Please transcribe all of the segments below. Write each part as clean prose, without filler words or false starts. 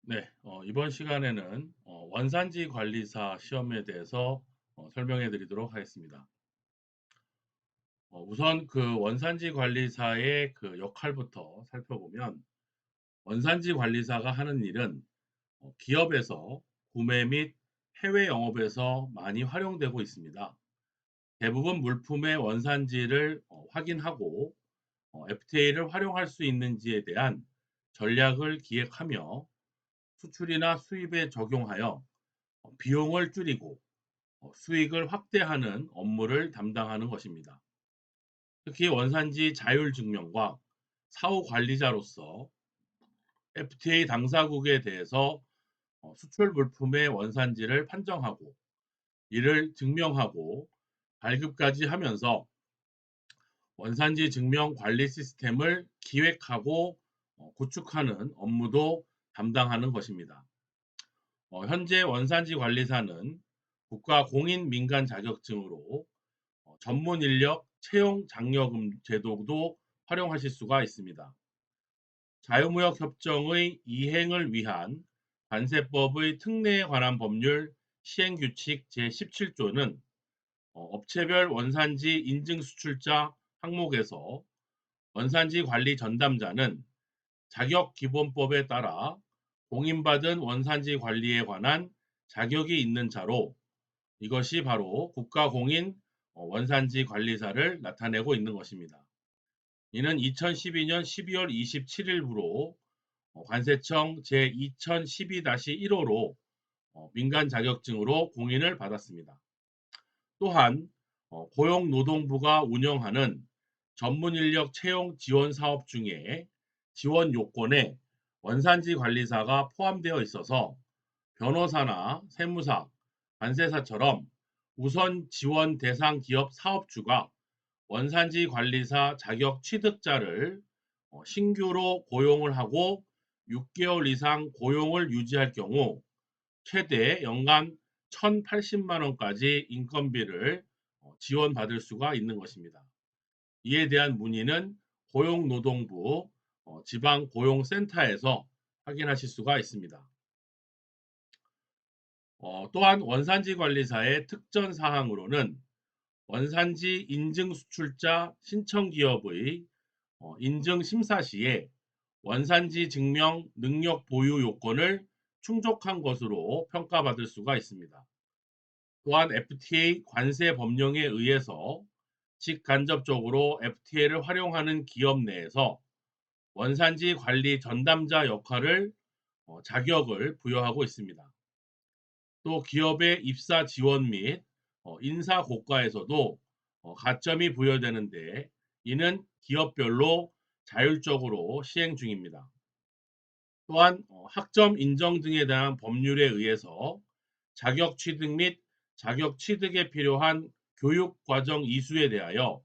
네, 이번 시간에는 원산지 관리사 시험에 대해서 설명해 드리도록 하겠습니다. 우선 그 원산지 관리사의 그 역할부터 살펴보면 원산지 관리사가 하는 일은 기업에서 구매 및 해외 영업에서 많이 활용되고 있습니다. 대부분 물품의 원산지를 확인하고 FTA를 활용할 수 있는지에 대한 전략을 기획하며 수출이나 수입에 적용하여 비용을 줄이고 수익을 확대하는 업무를 담당하는 것입니다. 특히 원산지 자율 증명과 사후 관리자로서 FTA 당사국에 대해서 수출 물품의 원산지를 판정하고 이를 증명하고 발급까지 하면서 원산지 증명 관리 시스템을 기획하고 구축하는 업무도 담당하는 것입니다. 현재 원산지 관리사는 국가 공인 민간 자격증으로 전문 인력 채용 장려금 제도도 활용하실 수가 있습니다. 자유무역 협정의 이행을 위한 관세법의 특례에 관한 법률 시행규칙 제17조는 업체별 원산지 인증수출자 항목에서 원산지 관리 전담자는 자격기본법에 따라 공인받은 원산지 관리에 관한 자격이 있는 자로 이것이 바로 국가공인 원산지 관리사를 나타내고 있는 것입니다. 이는 2012년 12월 27일부로 관세청 제2012-1호로 민간 자격증으로 공인을 받았습니다. 또한 고용노동부가 운영하는 전문인력 채용 지원 사업 중에 지원 요건에 원산지 관리사가 포함되어 있어서 변호사나 세무사, 관세사처럼 우선 지원 대상 기업 사업주가 원산지 관리사 자격 취득자를 신규로 고용을 하고 6개월 이상 고용을 유지할 경우 최대 연간 1,080만 원까지 인건비를 지원받을 수가 있는 것입니다. 이에 대한 문의는 고용노동부 지방고용센터에서 확인하실 수가 있습니다. 또한 원산지 관리사의 특전 사항으로는 원산지 인증 수출자 신청 기업의 인증 심사 시에 원산지 증명 능력 보유 요건을 충족한 것으로 평가받을 수가 있습니다. 또한 FTA 관세 법령에 의해서 직간접적으로 FTA를 활용하는 기업 내에서 원산지 관리 전담자 역할을 자격을 부여하고 있습니다. 또 기업의 입사 지원 및 인사 고과에서도 가점이 부여되는데 이는 기업별로 자율적으로 시행 중입니다. 또한 학점 인정 등에 대한 법률에 의해서 자격 취득 및 자격 취득에 필요한 교육 과정 이수에 대하여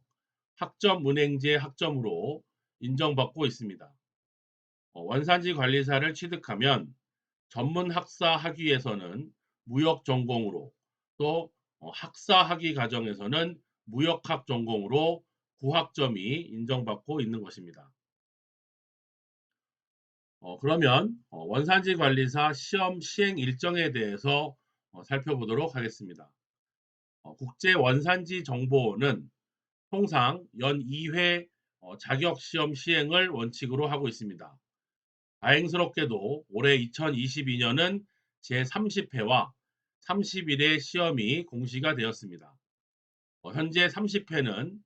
학점 은행제 학점으로 인정받고 있습니다. 원산지 관리사를 취득하면 전문 학사 학위에서는 무역 전공으로 또 학사 학위 과정에서는 무역학 전공으로 9학점이 인정받고 있는 것입니다. 그러면 원산지 관리사 시험 시행 일정에 대해서 살펴보도록 하겠습니다. 국제 원산지 정보원은 통상 연 2회 자격 시험 시행을 원칙으로 하고 있습니다. 다행스럽게도 올해 2022년은 제30회와 31회 시험이 공시가 되었습니다. 현재 30회는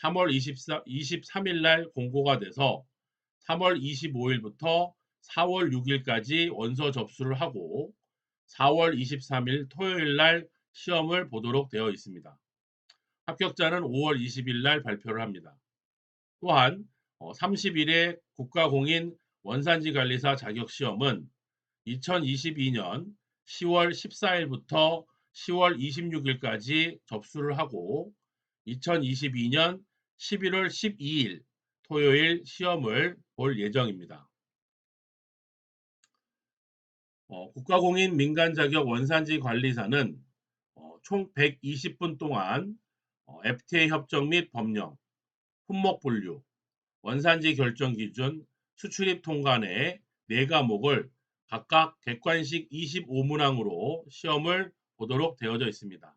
3월 23일 날 공고가 돼서 3월 25일부터 4월 6일까지 원서 접수를 하고 4월 23일 토요일 날 시험을 보도록 되어 있습니다. 합격자는 5월 20일 날 발표를 합니다. 또한 30일에 국가공인 원산지 관리사 자격시험은 2022년 10월 14일부터 10월 26일까지 접수를 하고 2022년 11월 12일 토요일 시험을 볼 예정입니다. 국가공인 민간자격 원산지 관리사는 총 120분 동안 FTA 협정 및 법령, 품목 분류, 원산지 결정 기준, 수출입 통관의 4과목을 각각 객관식 25문항으로 시험을 보도록 되어져 있습니다.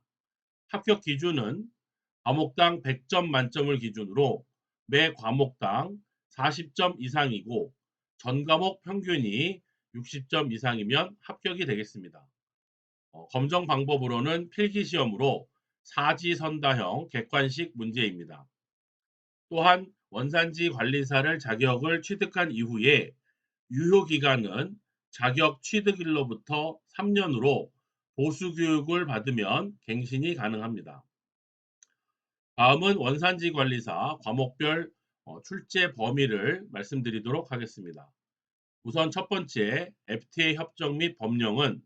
합격 기준은 과목당 100점 만점을 기준으로 매 과목당 40점 이상이고 전 과목 평균이 60점 이상이면 합격이 되겠습니다. 검정 방법으로는 필기시험으로 사지선다형 객관식 문제입니다. 또한 원산지 관리사를 자격을 취득한 이후에 유효기간은 자격 취득일로부터 3년으로 보수교육을 받으면 갱신이 가능합니다. 다음은 원산지 관리사 과목별 출제 범위를 말씀드리도록 하겠습니다. 우선 첫 번째 FTA 협정 및 법령은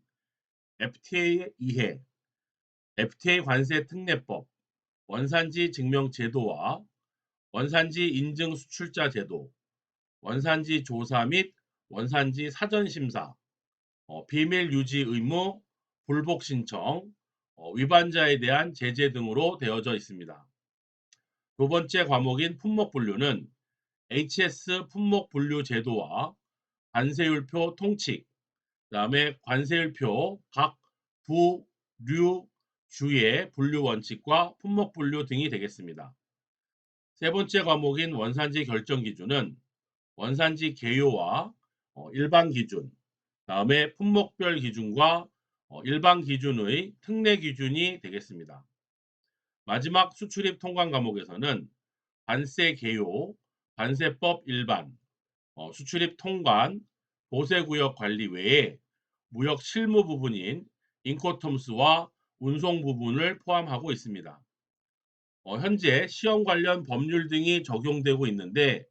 FTA 이해, FTA 관세 특례법, 원산지 증명 제도와 원산지 인증 수출자 제도, 원산지 조사 및 원산지 사전 심사, 비밀 유지 의무, 불복 신청, 위반자에 대한 제재 등으로 되어져 있습니다. 두 번째 과목인 품목 분류는 HS 품목 분류 제도와 관세율표 통칙, 그다음에 관세율표 각 부, 류, 주의 분류 원칙과 품목 분류 등이 되겠습니다. 세 번째 과목인 원산지 결정 기준은 원산지 개요와 일반 기준, 다음에 품목별 기준과 일반 기준의 특례 기준이 되겠습니다. 마지막 수출입 통관 과목에서는 관세 개요, 관세법 일반, 수출입 통관, 보세구역 관리 외에 무역 실무 부분인 인코텀스와 운송 부분을 포함하고 있습니다. 현재 시험 관련 법률 등이 적용되고 있는데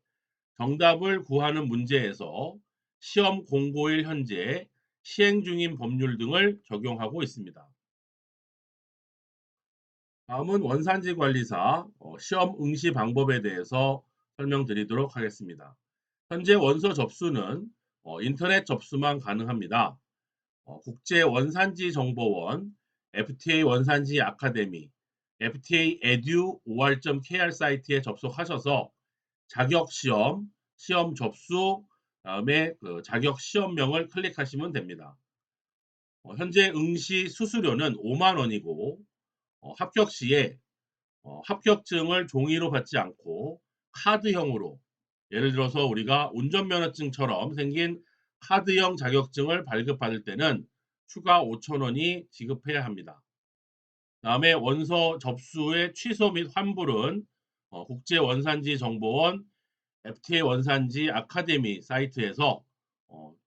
정답을 구하는 문제에서 시험 공고일 현재 시행 중인 법률 등을 적용하고 있습니다. 다음은 원산지 관리사 시험 응시 방법에 대해서 설명드리도록 하겠습니다. 현재 원서 접수는 인터넷 접수만 가능합니다. 국제 원산지 정보원, FTA 원산지 아카데미, FTA edu or.kr 사이트에 접속하셔서 자격 시험, 시험 접수, 다음에 그 자격 시험명을 클릭하시면 됩니다. 현재 응시 수수료는 5만 원이고 합격 시에 합격증을 종이로 받지 않고 카드형으로, 예를 들어서 우리가 운전면허증처럼 생긴 카드형 자격증을 발급받을 때는 추가 5천 원이 지급해야 합니다. 다음에 원서 접수의 취소 및 환불은 국제원산지 정보원 FTA 원산지 아카데미 사이트에서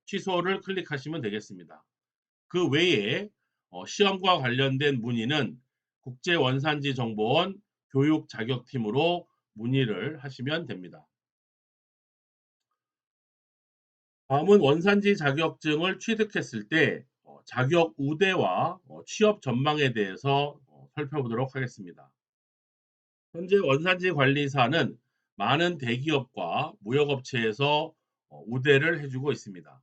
취소를 클릭하시면 되겠습니다. 그 외에 시험과 관련된 문의는 국제원산지 정보원 교육 자격팀으로 문의를 하시면 됩니다. 다음은 원산지 자격증을 취득했을 때 자격 우대와 취업 전망에 대해서 살펴보도록 하겠습니다. 현재 원산지 관리사는 많은 대기업과 무역업체에서 우대를 해주고 있습니다.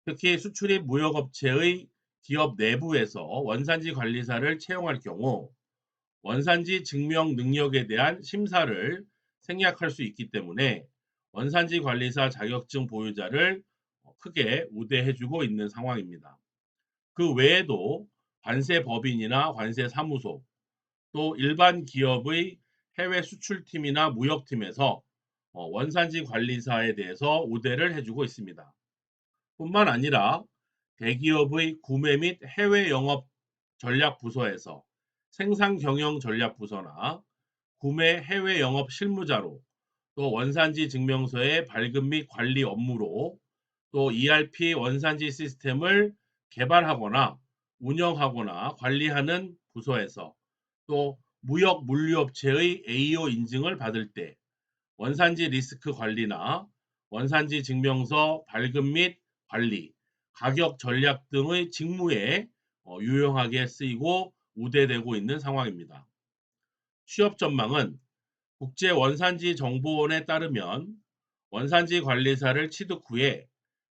특히 수출입 무역업체의 기업 내부에서 원산지 관리사를 채용할 경우 원산지 증명 능력에 대한 심사를 생략할 수 있기 때문에 원산지 관리사 자격증 보유자를 크게 우대해주고 있는 상황입니다. 그 외에도 관세법인이나 관세사무소, 또 일반 기업의 해외 수출팀이나 무역팀에서 원산지 관리사에 대해서 우대를 해주고 있습니다. 뿐만 아니라 대기업의 구매 및 해외 영업 전략 부서에서 생산 경영 전략 부서나 구매 해외 영업 실무자로, 또 원산지 증명서의 발급 및 관리 업무로, 또 ERP 원산지 시스템을 개발하거나 운영하거나 관리하는 부서에서, 또 무역 물류업체의 AO 인증을 받을 때 원산지 리스크 관리나 원산지 증명서 발급 및 관리, 가격 전략 등의 직무에 유용하게 쓰이고 우대되고 있는 상황입니다. 취업 전망은 국제 원산지 정보원에 따르면 원산지 관리사를 취득 후에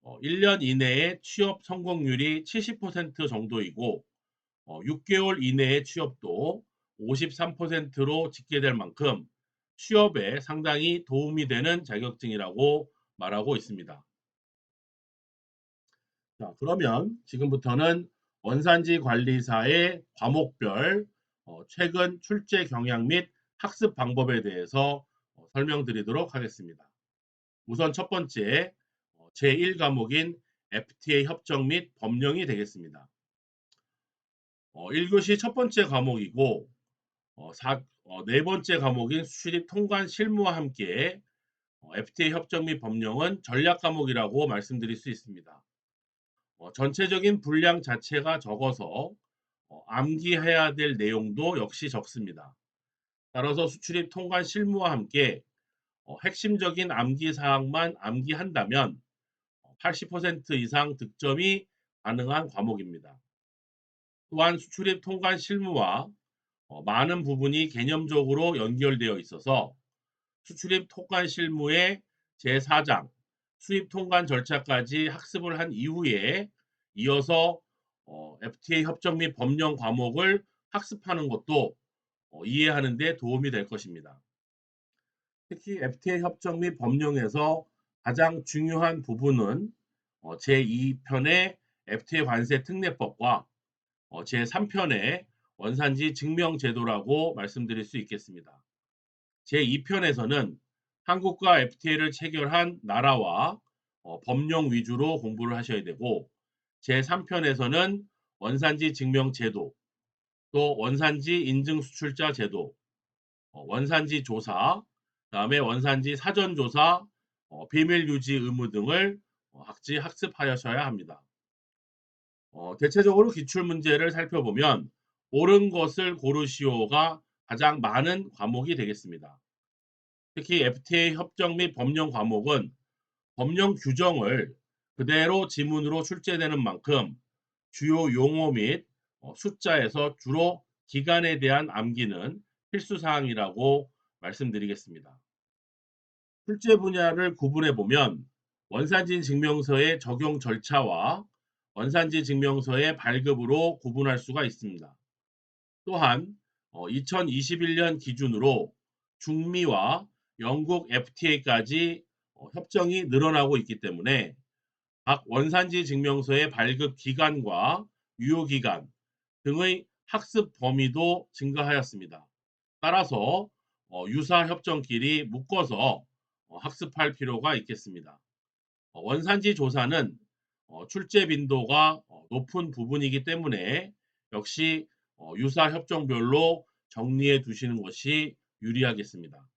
1년 이내에 취업 성공률이 70% 정도이고 6개월 이내의 취업도 53%로 집계될 만큼 취업에 상당히 도움이 되는 자격증이라고 말하고 있습니다. 자, 그러면 지금부터는 원산지 관리사의 과목별 최근 출제 경향 및 학습 방법에 대해서 설명드리도록 하겠습니다. 우선 첫 번째 제1과목인 FTA 협정 및 법령이 되겠습니다. 1교시 첫 번째 과목이고 네 번째 과목인 수출입 통관 실무와 함께 FTA 협정 및 법령은 전략 과목이라고 말씀드릴 수 있습니다. 전체적인 분량 자체가 적어서 암기해야 될 내용도 역시 적습니다. 따라서 수출입 통관 실무와 함께 핵심적인 암기 사항만 암기한다면 80% 이상 득점이 가능한 과목입니다. 또한 수출입 통관 실무와 많은 부분이 개념적으로 연결되어 있어서 수출입 통관 실무의 제4장 수입 통관 절차까지 학습을 한 이후에 이어서 FTA 협정 및 법령 과목을 학습하는 것도 이해하는 데 도움이 될 것입니다. 특히 FTA 협정 및 법령에서 가장 중요한 부분은 제2편의 FTA 관세 특례법과 제3편의 원산지 증명 제도라고 말씀드릴 수 있겠습니다. 제2편에서는 한국과 FTA를 체결한 나라와 법령 위주로 공부를 하셔야 되고 제3편에서는 원산지 증명 제도, 또 원산지 인증 수출자 제도, 원산지 조사, 그다음에 원산지 사전 조사, 비밀 유지 의무 등을 학습하셔야 합니다. 대체적으로 기출 문제를 살펴보면 옳은 것을 고르시오가 가장 많은 과목이 되겠습니다. 특히 FTA 협정 및 법령 과목은 법령 규정을 그대로 지문으로 출제되는 만큼 주요 용어 및 숫자에서 주로 기간에 대한 암기는 필수 사항이라고 말씀드리겠습니다. 출제 분야를 구분해 보면 원산지 증명서의 적용 절차와 원산지 증명서의 발급으로 구분할 수가 있습니다. 또한 2021년 기준으로 중미와 영국 FTA까지 협정이 늘어나고 있기 때문에 각 원산지 증명서의 발급 기간과 유효 기간 등의 학습 범위도 증가하였습니다. 따라서 유사 협정끼리 묶어서 학습할 필요가 있겠습니다. 원산지 조사는 출제 빈도가 높은 부분이기 때문에 역시 유사 협정별로 정리해 두시는 것이 유리하겠습니다.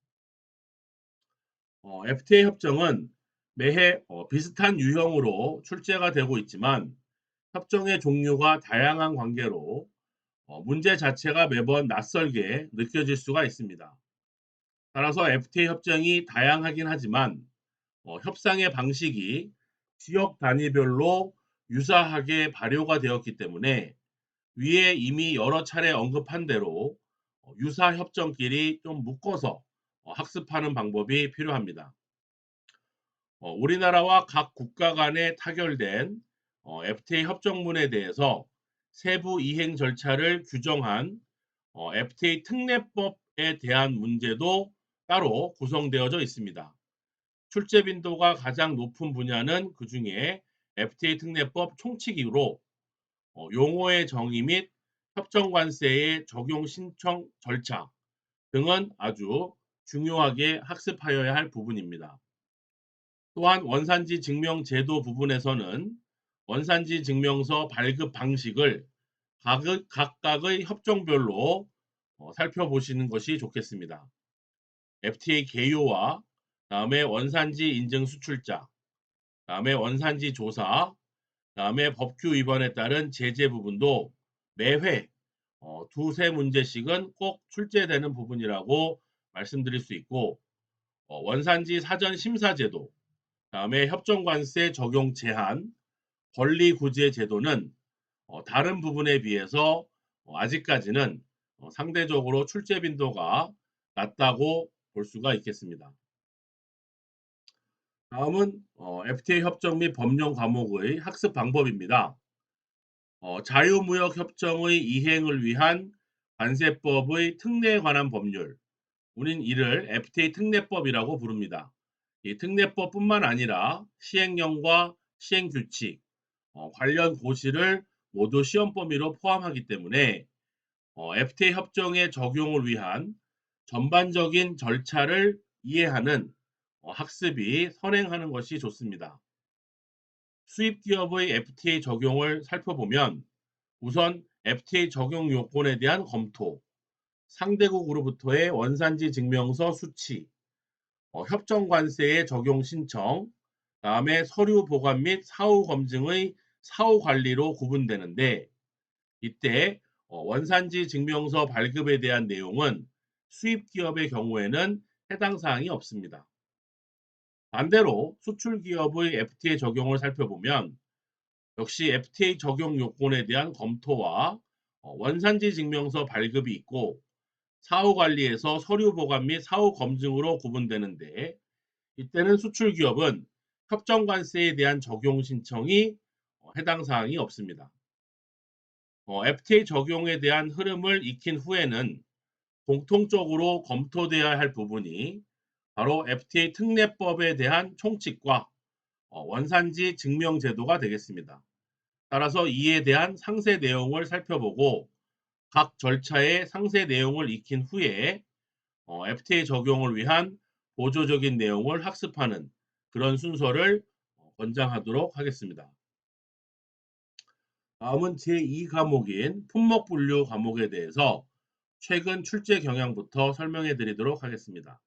FTA 협정은 매해 비슷한 유형으로 출제가 되고 있지만 협정의 종류가 다양한 관계로 문제 자체가 매번 낯설게 느껴질 수가 있습니다. 따라서 FTA 협정이 다양하긴 하지만 협상의 방식이 지역 단위별로 유사하게 발효가 되었기 때문에 위에 이미 여러 차례 언급한 대로 유사 협정끼리 좀 묶어서 학습하는 방법이 필요합니다. 우리나라와 각 국가 간에 타결된 FTA 협정문에 대해서 세부 이행 절차를 규정한 FTA 특례법에 대한 문제도 따로 구성되어져 있습니다. 출제 빈도가 가장 높은 분야는 그 중에 FTA 특례법 총칙이로 용어의 정의 및 협정관세의 적용 신청 절차 등은 아주 중요하게 학습하여야 할 부분입니다. 또한 원산지 증명 제도 부분에서는 원산지 증명서 발급 방식을 각각의 협정별로 살펴보시는 것이 좋겠습니다. FTA 개요와 다음에 원산지 인증 수출자, 다음에 원산지 조사, 다음에 법규 위반에 따른 제재 부분도 매회 두세 문제씩은 꼭 출제되는 부분이라고 말씀드릴 수 있고 원산지 사전 심사 제도, 다음에 협정관세 적용 제한, 권리 구제 제도는 다른 부분에 비해서 아직까지는 상대적으로 출제 빈도가 낮다고 볼 수가 있겠습니다. 다음은 FTA 협정 및 법령 과목의 학습 방법입니다. 자유무역협정의 이행을 위한 관세법의 특례에 관한 법률, 우린 이를 FTA 특례법이라고 부릅니다. 이 특례법뿐만 아니라 시행령과 시행규칙, 관련 고시를 모두 시험 범위로 포함하기 때문에 FTA 협정의 적용을 위한 전반적인 절차를 이해하는 학습이 선행하는 것이 좋습니다. 수입 기업의 FTA 적용을 살펴보면 우선 FTA 적용 요건에 대한 검토, 상대국으로부터의 원산지 증명서 수치, 협정 관세의 적용 신청, 다음에 서류 보관 및 사후 검증의 사후 관리로 구분되는데 이때 원산지 증명서 발급에 대한 내용은 수입 기업의 경우에는 해당 사항이 없습니다. 반대로 수출 기업의 FTA 적용을 살펴보면 역시 FTA 적용 요건에 대한 검토와 원산지 증명서 발급이 있고 사후 관리에서 서류 보관 및 사후 검증으로 구분되는데 이때는 수출 기업은 협정 관세에 대한 적용 신청이 해당 사항이 없습니다. FTA 적용에 대한 흐름을 익힌 후에는 공통적으로 검토되어야 할 부분이 바로 FTA 특례법에 대한 총칙과 원산지 증명 제도가 되겠습니다. 따라서 이에 대한 상세 내용을 살펴보고 각 절차의 상세 내용을 익힌 후에 FTA 적용을 위한 보조적인 내용을 학습하는 그런 순서를 권장하도록 하겠습니다. 다음은 제2 과목인 품목분류 과목에 대해서 최근 출제 경향부터 설명해 드리도록 하겠습니다.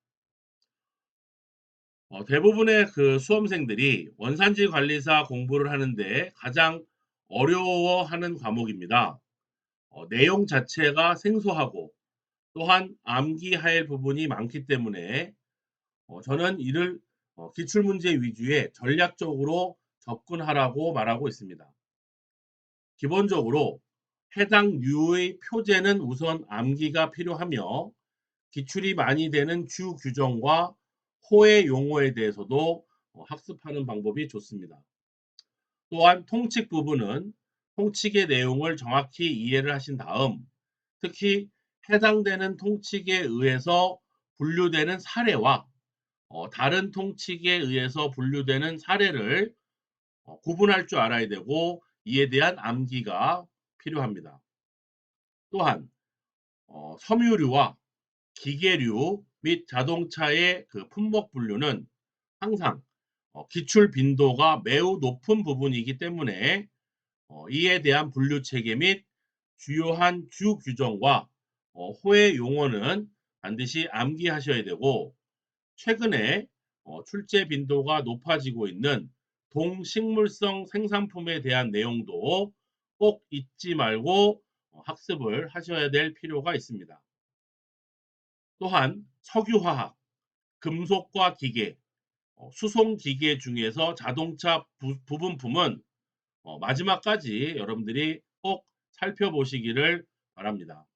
대부분의 그 수험생들이 원산지 관리사 공부를 하는데 가장 어려워하는 과목입니다. 내용 자체가 생소하고 또한 암기할 부분이 많기 때문에 저는 이를 기출문제 위주의 전략적으로 접근하라고 말하고 있습니다. 기본적으로 해당 류의 표제는 우선 암기가 필요하며 기출이 많이 되는 주 규정과 호의 용어에 대해서도 학습하는 방법이 좋습니다. 또한 통칙 부분은 통칙의 내용을 정확히 이해를 하신 다음 특히 해당되는 통칙에 의해서 분류되는 사례와 다른 통칙에 의해서 분류되는 사례를 구분할 줄 알아야 되고 이에 대한 암기가 필요합니다. 또한 섬유류와 기계류 및 자동차의 그 품목 분류는 항상 기출 빈도가 매우 높은 부분이기 때문에 이에 대한 분류 체계 및 주요한 주 규정과 호의 용어는 반드시 암기하셔야 되고 최근에 출제 빈도가 높아지고 있는 동식물성 생산품에 대한 내용도 꼭 잊지 말고 학습을 하셔야 될 필요가 있습니다. 또한 석유화학, 금속과 기계, 수송기계 중에서 자동차 부분품은 마지막까지 여러분들이 꼭 살펴보시기를 바랍니다.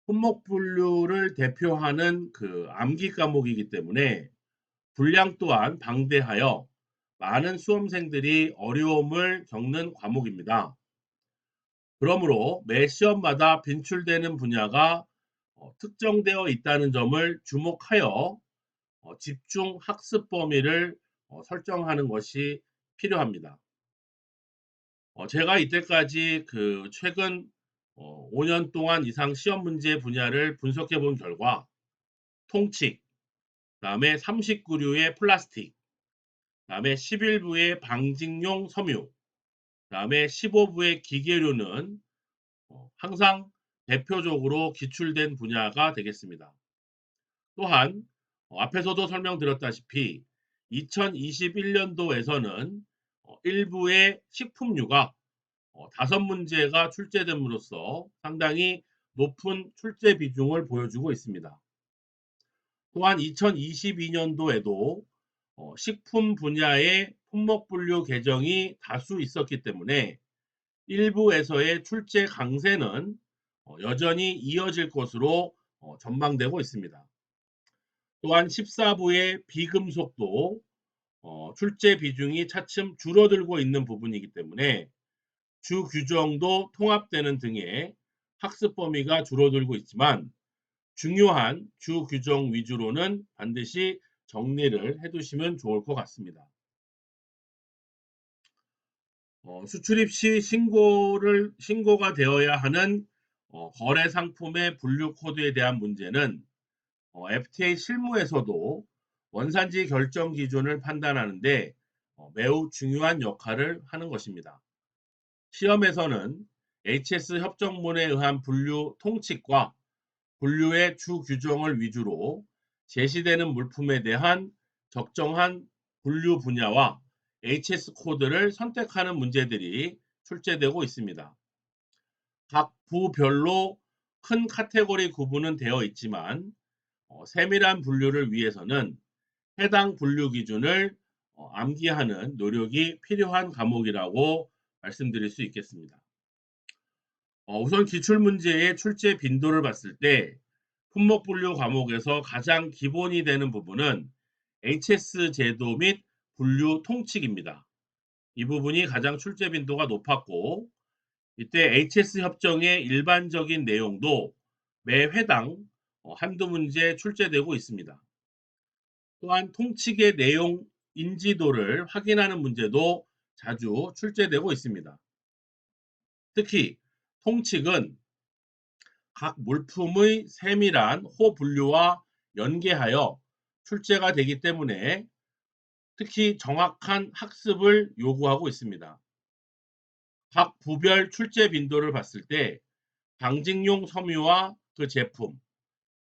품목 분류를 대표하는 그 암기 과목이기 때문에 분량 또한 방대하여 많은 수험생들이 어려움을 겪는 과목입니다. 그러므로 매 시험마다 빈출되는 분야가 특정되어 있다는 점을 주목하여 집중 학습 범위를 설정하는 것이 필요합니다. 제가 이때까지 그 최근 5년 동안 이상 시험 문제 분야를 분석해 본 결과 통칙, 그다음에 39류의 플라스틱, 그다음에 11부의 방직용 섬유, 그다음에 15부의 기계류는 항상 대표적으로 기출된 분야가 되겠습니다. 또한 앞에서도 설명드렸다시피 2021년도에서는 일부의 식품류가 5문제가 출제됨으로써 상당히 높은 출제 비중을 보여주고 있습니다. 또한 2022년도에도 식품 분야의 품목 분류 개정이 다수 있었기 때문에 일부에서의 출제 강세는 여전히 이어질 것으로 전망되고 있습니다. 또한 14부의 비금속도 출제 비중이 차츰 줄어들고 있는 부분이기 때문에 주 규정도 통합되는 등의 학습 범위가 줄어들고 있지만 중요한 주 규정 위주로는 반드시 정리를 해두시면 좋을 것 같습니다. 수출입 시 신고가 되어야 하는 거래 상품의 분류 코드에 대한 문제는 FTA 실무에서도 원산지 결정 기준을 판단하는데 매우 중요한 역할을 하는 것입니다. 시험에서는 HS 협정문에 의한 분류 통칙과 분류의 주 규정을 위주로 제시되는 물품에 대한 적정한 분류 분야와 HS 코드를 선택하는 문제들이 출제되고 있습니다. 각 부별로 큰 카테고리 구분은 되어 있지만 세밀한 분류를 위해서는 해당 분류 기준을 암기하는 노력이 필요한 과목이라고 말씀드릴 수 있겠습니다. 우선 기출문제의 출제 빈도를 봤을 때 품목 분류 과목에서 가장 기본이 되는 부분은 HS 제도 및 분류 통칙입니다. 이 부분이 가장 출제 빈도가 높았고 이때 HS 협정의 일반적인 내용도 매 회당 한두 문제 출제되고 있습니다. 또한 통칙의 내용 인지도를 확인하는 문제도 자주 출제되고 있습니다. 특히 통칙은 각 물품의 세밀한 호 분류와 연계하여 출제가 되기 때문에 특히 정확한 학습을 요구하고 있습니다. 각 부별 출제 빈도를 봤을 때 방직용 섬유와 그 제품,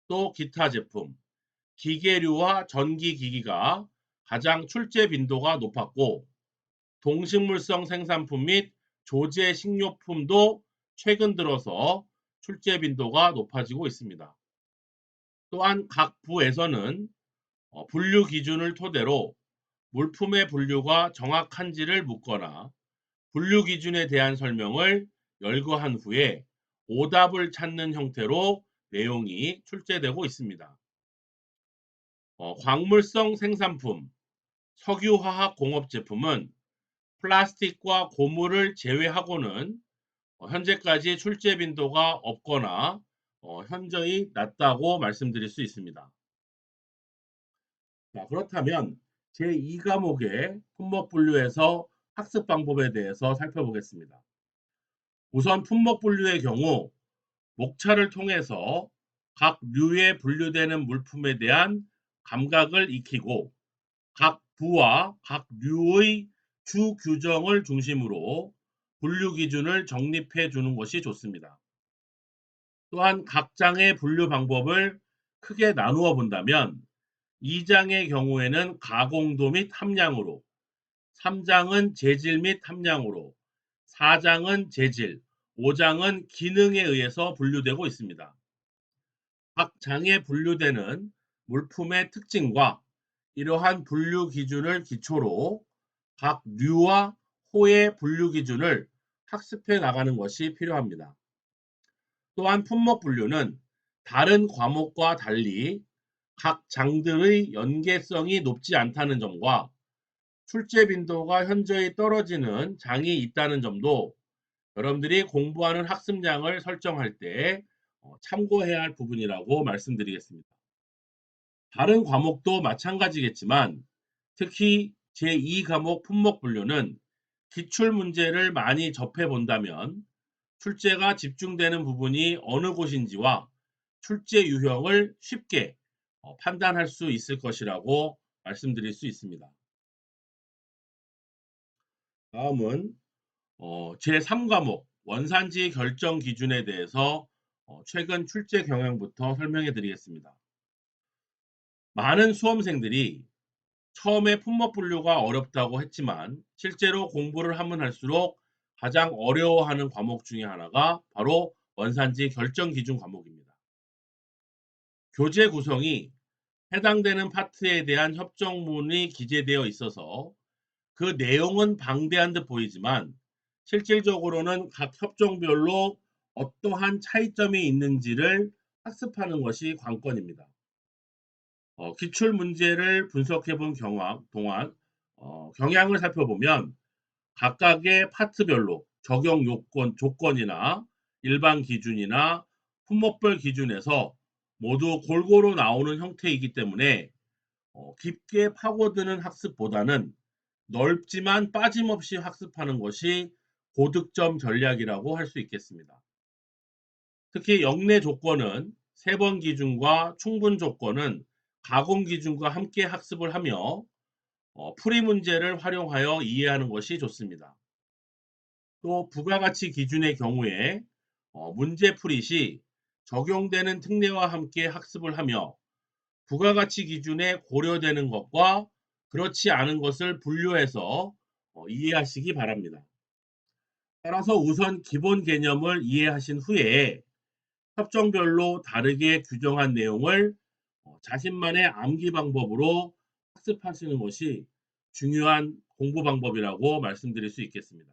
또 기타 제품, 기계류와 전기기기가 가장 출제 빈도가 높았고 동식물성 생산품 및 조제 식료품도 최근 들어서 출제 빈도가 높아지고 있습니다. 또한 각 부에서는 분류 기준을 토대로 물품의 분류가 정확한지를 묻거나 분류 기준에 대한 설명을 열거한 후에 오답을 찾는 형태로 내용이 출제되고 있습니다. 광물성 생산품, 석유화학 공업 제품은 플라스틱과 고무를 제외하고는 현재까지 출제 빈도가 없거나 현저히 낮다고 말씀드릴 수 있습니다. 자, 그렇다면 제2과목의 품목 분류에서 학습 방법에 대해서 살펴보겠습니다. 우선 품목 분류의 경우 목차를 통해서 각 류에 분류되는 물품에 대한 감각을 익히고 각 부와 각 류의 주 규정을 중심으로 분류 기준을 정립해 주는 것이 좋습니다. 또한 각 장의 분류 방법을 크게 나누어 본다면 2장의 경우에는 가공도 및 함량으로, 3장은 재질 및 함량으로, 4장은 재질, 5장은 기능에 의해서 분류되고 있습니다. 각 장에 분류되는 물품의 특징과 이러한 분류 기준을 기초로 각 류와 호의 분류 기준을 학습해 나가는 것이 필요합니다. 또한 품목 분류는 다른 과목과 달리 각 장들의 연계성이 높지 않다는 점과 출제 빈도가 현저히 떨어지는 장이 있다는 점도 여러분들이 공부하는 학습량을 설정할 때 참고해야 할 부분이라고 말씀드리겠습니다. 다른 과목도 마찬가지겠지만 특히 제2과목 품목 분류는 기출 문제를 많이 접해 본다면 출제가 집중되는 부분이 어느 곳인지와 출제 유형을 쉽게 판단할 수 있을 것이라고 말씀드릴 수 있습니다. 다음은 제3과목 원산지 결정 기준에 대해서 최근 출제 경향부터 설명해 드리겠습니다. 많은 수험생들이 처음에 품목 분류가 어렵다고 했지만 실제로 공부를 하면 할수록 가장 어려워하는 과목 중에 하나가 바로 원산지 결정 기준 과목입니다. 교재 구성이 해당되는 파트에 대한 협정문이 기재되어 있어서 그 내용은 방대한 듯 보이지만 실질적으로는 각 협정별로 어떠한 차이점이 있는지를 학습하는 것이 관건입니다. 기출 문제를 분석해 본 동안 경향을 살펴보면 각각의 파트별로 적용 요건, 조건이나 일반 기준이나 품목별 기준에서 모두 골고루 나오는 형태이기 때문에 깊게 파고드는 학습보다는 넓지만 빠짐없이 학습하는 것이 고득점 전략이라고 할 수 있겠습니다. 특히 역내 조건은 세번 기준과 충분 조건은 가공 기준과 함께 학습을 하며 풀이 문제를 활용하여 이해하는 것이 좋습니다. 또 부가가치 기준의 경우에 문제풀이 시 적용되는 특례와 함께 학습을 하며 부가가치 기준에 고려되는 것과 그렇지 않은 것을 분류해서 이해하시기 바랍니다. 따라서 우선 기본 개념을 이해하신 후에 협정별로 다르게 규정한 내용을 자신만의 암기 방법으로 학습하시는 것이 중요한 공부 방법이라고 말씀드릴 수 있겠습니다.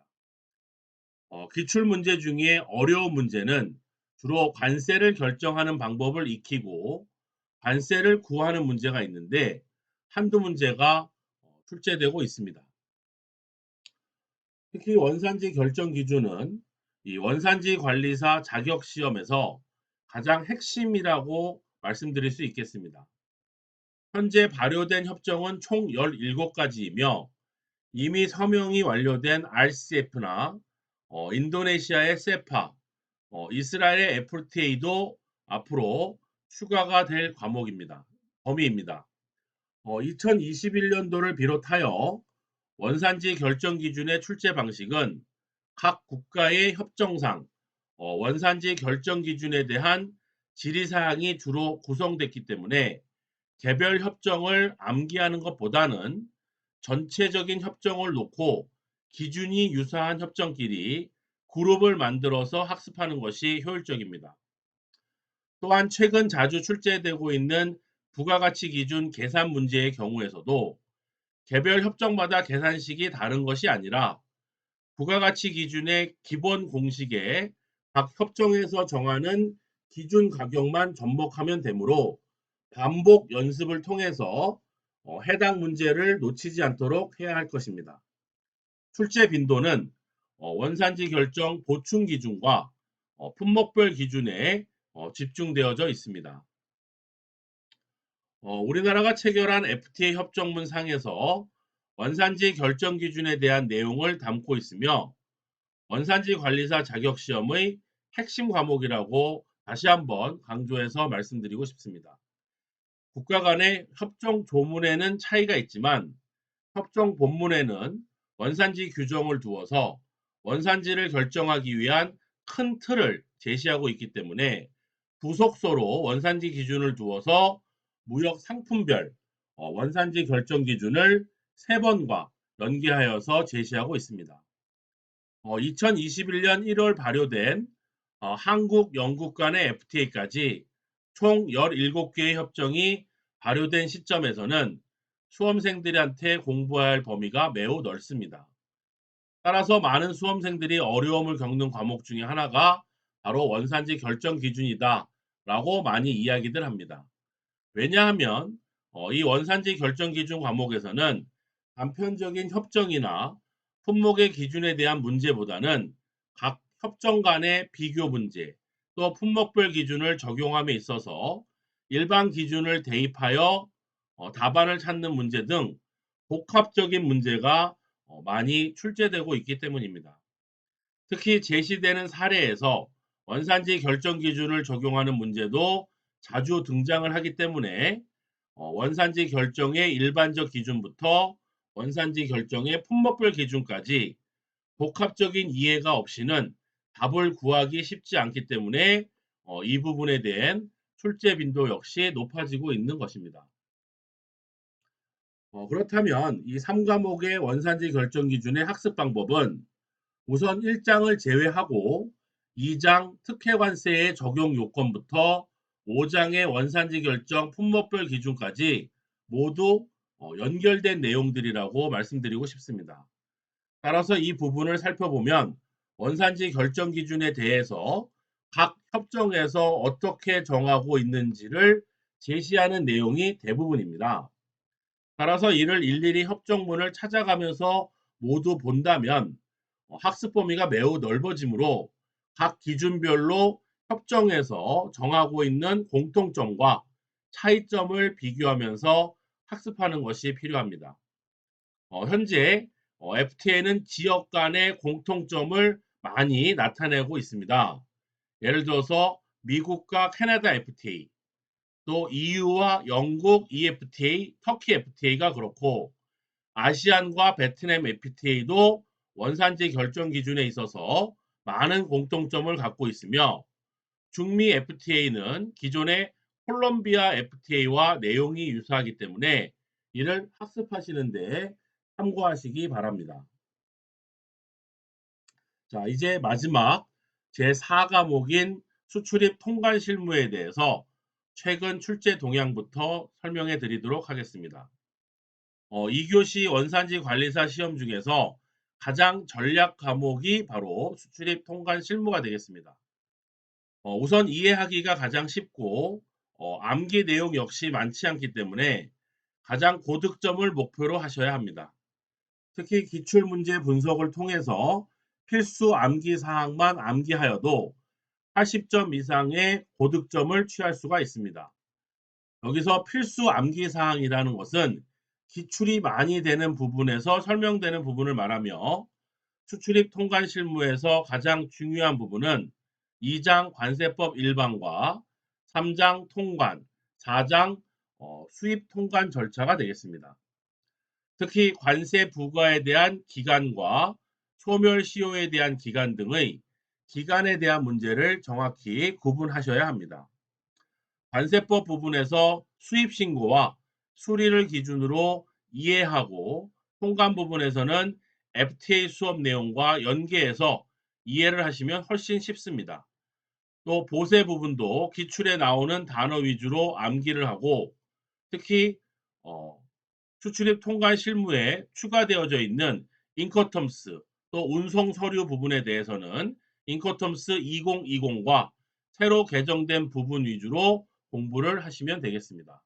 기출 문제 중에 어려운 문제는 주로 관세를 결정하는 방법을 익히고 관세를 구하는 문제가 있는데 한두 문제가 출제되고 있습니다. 특히 원산지 결정 기준은 이 원산지 관리사 자격 시험에서 가장 핵심이라고 말씀드릴 수 있겠습니다. 현재 발효된 협정은 총 17가지이며 이미 서명이 완료된 RCEP나 인도네시아의 세파, 이스라엘의 FTA도 앞으로 추가가 될 과목입니다. 범위입니다. 2021년도를 비롯하여 원산지 결정 기준의 출제 방식은 각 국가의 협정상 원산지 결정 기준에 대한 질의사항이 주로 구성됐기 때문에 개별 협정을 암기하는 것보다는 전체적인 협정을 놓고 기준이 유사한 협정끼리 그룹을 만들어서 학습하는 것이 효율적입니다. 또한 최근 자주 출제되고 있는 부가가치 기준 계산 문제의 경우에서도 개별 협정마다 계산식이 다른 것이 아니라 부가가치 기준의 기본 공식에 각 협정에서 정하는 기준 가격만 접목하면 되므로 반복 연습을 통해서 해당 문제를 놓치지 않도록 해야 할 것입니다. 출제 빈도는 원산지 결정 보충 기준과 품목별 기준에 집중되어져 있습니다. 우리나라가 체결한 FTA 협정문 상에서 원산지 결정 기준에 대한 내용을 담고 있으며 원산지 관리사 자격시험의 핵심 과목이라고 다시 한번 강조해서 말씀드리고 싶습니다. 국가 간의 협정 조문에는 차이가 있지만 협정 본문에는 원산지 규정을 두어서 원산지를 결정하기 위한 큰 틀을 제시하고 있기 때문에 부속서로 원산지 기준을 두어서 무역 상품별 원산지 결정 기준을 3번과 연계하여서 제시하고 있습니다. 2021년 1월 발효된 한국, 영국 간의 FTA까지 총 17개의 협정이 발효된 시점에서는 수험생들한테 공부해야 할 범위가 매우 넓습니다. 따라서 많은 수험생들이 어려움을 겪는 과목 중에 하나가 바로 원산지 결정 기준이다 라고 많이 이야기들 합니다. 왜냐하면 이 원산지 결정 기준 과목에서는 단편적인 협정이나 품목의 기준에 대한 문제보다는 각 협정 간의 비교 문제, 또 품목별 기준을 적용함에 있어서 일반 기준을 대입하여 답안을 찾는 문제 등 복합적인 문제가 많이 출제되고 있기 때문입니다. 특히 제시되는 사례에서 원산지 결정 기준을 적용하는 문제도 자주 등장을 하기 때문에 원산지 결정의 일반적 기준부터 원산지 결정의 품목별 기준까지 복합적인 이해가 없이는 답을 구하기 쉽지 않기 때문에 이 부분에 대한 출제 빈도 역시 높아지고 있는 것입니다. 그렇다면 이 3과목의 원산지 결정 기준의 학습 방법은 우선 1장을 제외하고 2장 특혜관세의 적용 요건부터 5장의 원산지 결정 품목별 기준까지 모두 연결된 내용들이라고 말씀드리고 싶습니다. 따라서 이 부분을 살펴보면 원산지 결정 기준에 대해서 각 협정에서 어떻게 정하고 있는지를 제시하는 내용이 대부분입니다. 따라서 이를 일일이 협정문을 찾아가면서 모두 본다면 학습 범위가 매우 넓어지므로 각 기준별로 협정에서 정하고 있는 공통점과 차이점을 비교하면서 학습하는 것이 필요합니다. 현재 FTA는 지역 간의 공통점을 많이 나타내고 있습니다. 예를 들어서 미국과 캐나다 FTA, 또 EU와 영국 EFTA, 터키 FTA가 그렇고 아시안과 베트남 FTA도 원산지 결정 기준에 있어서 많은 공통점을 갖고 있으며 중미 FTA는 기존의 콜롬비아 FTA와 내용이 유사하기 때문에 이를 학습하시는데 참고하시기 바랍니다. 자, 이제 마지막 제4과목인 수출입 통관 실무에 대해서 최근 출제 동향부터 설명해 드리도록 하겠습니다. 2교시 원산지 관리사 시험 중에서 가장 전략 과목이 바로 수출입 통관 실무가 되겠습니다. 우선 이해하기가 가장 쉽고 암기 내용 역시 많지 않기 때문에 가장 고득점을 목표로 하셔야 합니다. 특히 기출문제 분석을 통해서 필수 암기 사항만 암기하여도 80점 이상의 고득점을 취할 수가 있습니다. 여기서 필수 암기 사항이라는 것은 기출이 많이 되는 부분에서 설명되는 부분을 말하며 수출입 통관 실무에서 가장 중요한 부분은 2장 관세법 일반과 3장 통관, 4장 수입 통관 절차가 되겠습니다. 특히 관세 부과에 대한 기간과 소멸 시효에 대한 기간 등의 기간에 대한 문제를 정확히 구분하셔야 합니다. 관세법 부분에서 수입 신고와 수리를 기준으로 이해하고 통관 부분에서는 FTA 수업 내용과 연계해서 이해를 하시면 훨씬 쉽습니다. 또 보세 부분도 기출에 나오는 단어 위주로 암기를 하고 특히 수출입 통관 실무에 추가되어져 있는 인커텀스 또 운송 서류 부분에 대해서는 인커텀스 2020과 새로 개정된 부분 위주로 공부를 하시면 되겠습니다.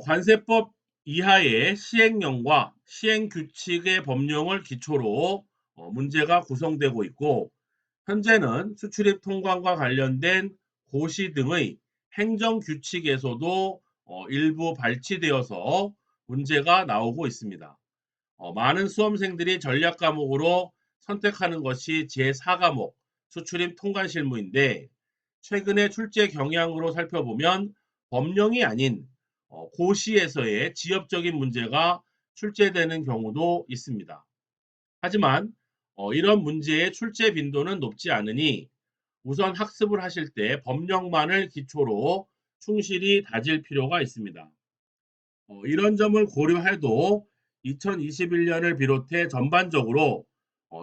관세법 이하의 시행령과 시행규칙의 법령을 기초로 문제가 구성되고 있고 현재는 수출입 통관과 관련된 고시 등의 행정규칙에서도 일부 발치되어서 문제가 나오고 있습니다. 많은 수험생들이 전략 과목으로 선택하는 것이 제4과목 수출입 통관 실무인데 최근의 출제 경향으로 살펴보면 법령이 아닌 고시에서의 지역적인 문제가 출제되는 경우도 있습니다. 하지만 이런 문제의 출제 빈도는 높지 않으니 우선 학습을 하실 때 법령만을 기초로 충실히 다질 필요가 있습니다. 이런 점을 고려해도 2021년을 비롯해 전반적으로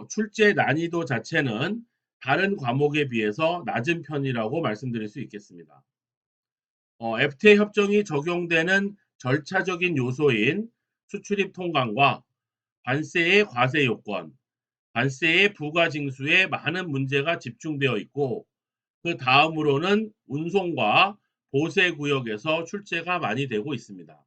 출제 난이도 자체는 다른 과목에 비해서 낮은 편이라고 말씀드릴 수 있겠습니다. FTA 협정이 적용되는 절차적인 요소인 수출입 통관과 관세의 과세 요건, 관세의 부과 징수에 많은 문제가 집중되어 있고 그 다음으로는 운송과 보세 구역에서 출제가 많이 되고 있습니다.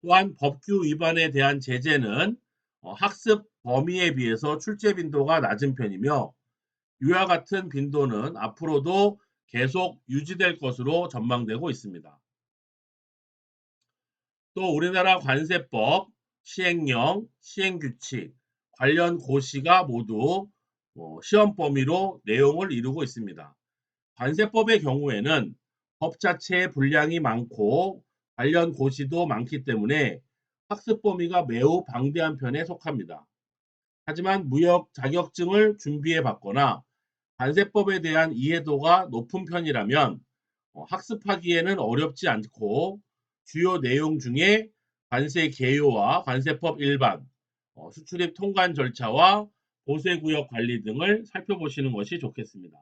또한 법규 위반에 대한 제재는 학습 범위에 비해서 출제 빈도가 낮은 편이며 이와 같은 빈도는 앞으로도 계속 유지될 것으로 전망되고 있습니다. 또 우리나라 관세법, 시행령, 시행규칙, 관련 고시가 모두 시험 범위로 내용을 이루고 있습니다. 관세법의 경우에는 법 자체의 분량이 많고 관련 고시도 많기 때문에 학습 범위가 매우 방대한 편에 속합니다. 하지만 무역 자격증을 준비해 봤거나 관세법에 대한 이해도가 높은 편이라면 학습하기에는 어렵지 않고 주요 내용 중에 관세 개요와 관세법 일반, 수출입 통관 절차와 보세구역 관리 등을 살펴보시는 것이 좋겠습니다.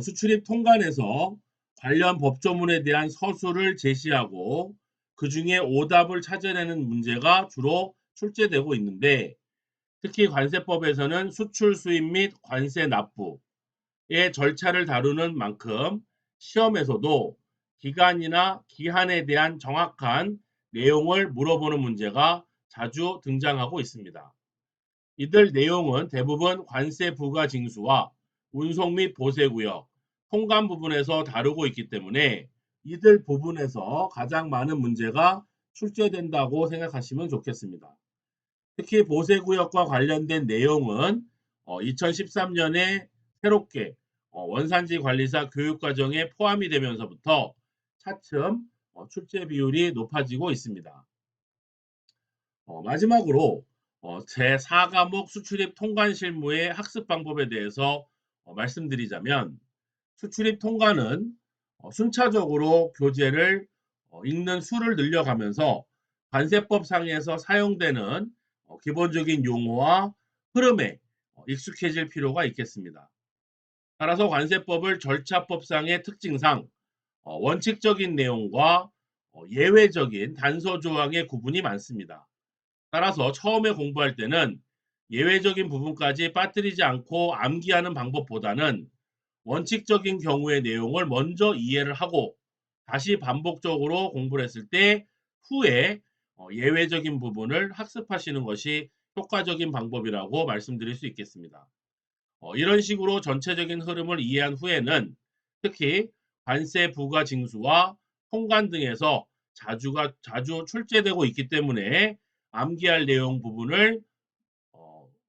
수출입 통관에서 관련 법조문에 대한 서술을 제시하고 그 중에 오답을 찾아내는 문제가 주로 출제되고 있는데 특히 관세법에서는 수출 수입 및 관세 납부의 절차를 다루는 만큼 시험에서도 기간이나 기한에 대한 정확한 내용을 물어보는 문제가 자주 등장하고 있습니다. 이들 내용은 대부분 관세 부과 징수와 운송 및 보세 구역, 통관 부분에서 다루고 있기 때문에 이들 부분에서 가장 많은 문제가 출제된다고 생각하시면 좋겠습니다. 특히 보세구역과 관련된 내용은 2013년에 새롭게 원산지 관리사 교육과정에 포함이 되면서부터 차츰 출제 비율이 높아지고 있습니다. 마지막으로 제4과목 수출입 통관 실무의 학습 방법에 대해서 말씀드리자면, 수출입 통관은 순차적으로 교재를 읽는 수를 늘려가면서 관세법상에서 사용되는 기본적인 용어와 흐름에 익숙해질 필요가 있겠습니다. 따라서 관세법을 절차법상의 특징상 원칙적인 내용과 예외적인 단서 조항의 구분이 많습니다. 따라서 처음에 공부할 때는 예외적인 부분까지 빠뜨리지 않고 암기하는 방법보다는 원칙적인 경우의 내용을 먼저 이해를 하고 다시 반복적으로 공부를 했을 때 후에 예외적인 부분을 학습하시는 것이 효과적인 방법이라고 말씀드릴 수 있겠습니다. 이런 식으로 전체적인 흐름을 이해한 후에는 특히 관세 부과 징수와 통관 등에서 자주 출제되고 있기 때문에 암기할 내용 부분을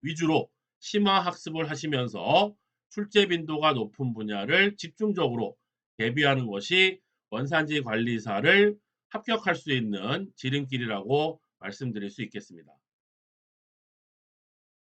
위주로 심화 학습을 하시면서 출제 빈도가 높은 분야를 집중적으로 대비하는 것이 원산지 관리사를 합격할 수 있는 지름길이라고 말씀드릴 수 있겠습니다.